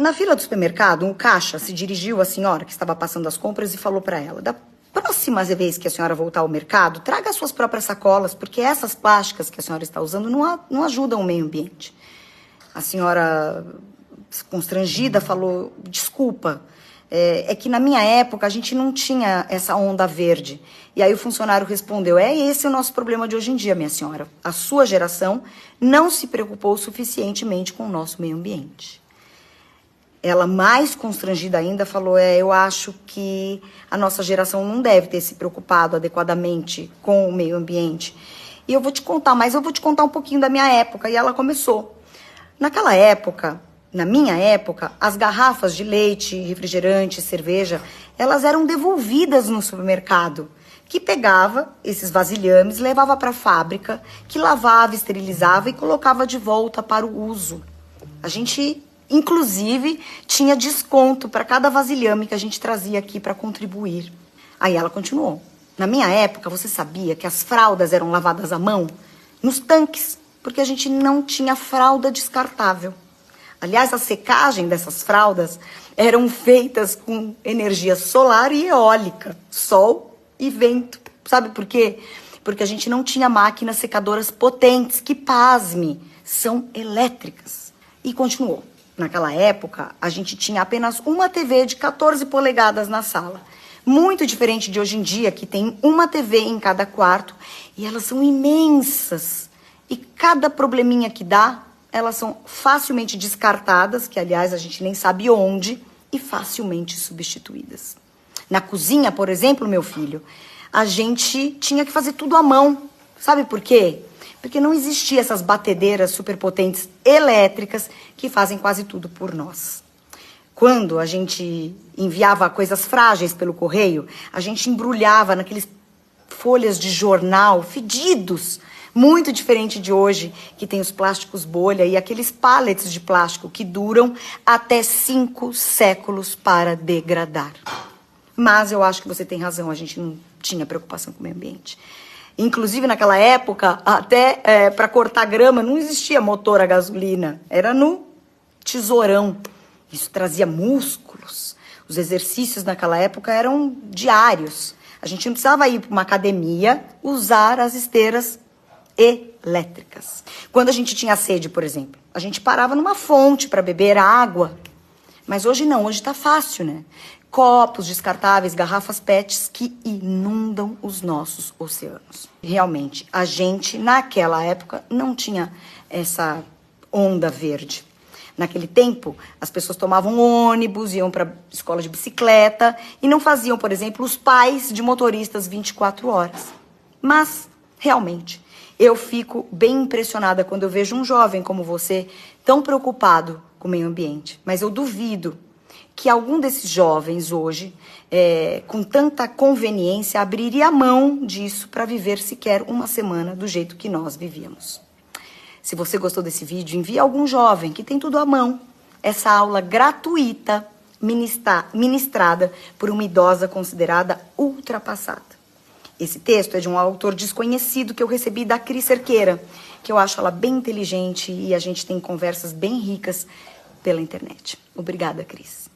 Na fila do supermercado, um caixa se dirigiu à senhora que estava passando as compras e falou para ela: da próxima vez que a senhora voltar ao mercado, traga as suas próprias sacolas, porque essas plásticas que a senhora está usando não ajudam o meio ambiente. A senhora, constrangida, falou: desculpa, é que na minha época a gente não tinha essa onda verde. E aí o funcionário respondeu: é esse o nosso problema de hoje em dia, minha senhora. A sua geração não se preocupou suficientemente com o nosso meio ambiente. Ela, mais constrangida ainda, falou: eu acho que a nossa geração não deve ter se preocupado adequadamente com o meio ambiente. E eu vou te contar, mas eu vou te contar um pouquinho da minha época. E ela começou. Naquela época, na minha época, as garrafas de leite, refrigerante, cerveja, elas eram devolvidas no supermercado, que pegava esses vasilhames, levava para a fábrica, que lavava, esterilizava e colocava de volta para o uso. A gente, inclusive, tinha desconto para cada vasilhame que a gente trazia aqui para contribuir. Aí ela continuou. Na minha época, você sabia que as fraldas eram lavadas à mão? Nos tanques, porque a gente não tinha fralda descartável. Aliás, a secagem dessas fraldas eram feitas com energia solar e eólica, sol e vento. Sabe por quê? Porque a gente não tinha máquinas secadoras potentes, que, pasme, são elétricas. E continuou. Naquela época, a gente tinha apenas uma TV de 14 polegadas na sala. Muito diferente de hoje em dia, que tem uma TV em cada quarto, e elas são imensas. E cada probleminha que dá, elas são facilmente descartadas, que aliás a gente nem sabe onde, e facilmente substituídas. Na cozinha, por exemplo, meu filho, a gente tinha que fazer tudo à mão. Sabe por quê? Porque não existiam essas batedeiras superpotentes elétricas que fazem quase tudo por nós. Quando a gente enviava coisas frágeis pelo correio, a gente embrulhava naqueles folhas de jornal fedidos, muito diferente de hoje, que tem os plásticos bolha e aqueles pallets de plástico que duram até 5 séculos para degradar. Mas eu acho que você tem razão, a gente não tinha preocupação com o meio ambiente. Inclusive, naquela época, até para cortar grama, não existia motor a gasolina, era no tesourão. Isso trazia músculos. Os exercícios naquela época eram diários. A gente não precisava ir para uma academia usar as esteiras elétricas. Quando a gente tinha sede, por exemplo, a gente parava numa fonte para beber água. Mas hoje não, hoje tá fácil, né? Copos descartáveis, garrafas PETs que inundam os nossos oceanos. Realmente, a gente, naquela época, não tinha essa onda verde. Naquele tempo, as pessoas tomavam ônibus, iam para escola de bicicleta e não faziam, por exemplo, os pais de motoristas 24 horas. Mas, realmente, eu fico bem impressionada quando eu vejo um jovem como você tão preocupado com o meio ambiente. Mas eu duvido que algum desses jovens hoje, com tanta conveniência, abriria a mão disso para viver sequer uma semana do jeito que nós vivíamos. Se você gostou desse vídeo, envie a algum jovem que tem tudo à mão. Essa aula gratuita, ministrada por uma idosa considerada ultrapassada. Esse texto é de um autor desconhecido que eu recebi da Cris Cerqueira, que eu acho ela bem inteligente e a gente tem conversas bem ricas pela internet. Obrigada, Cris.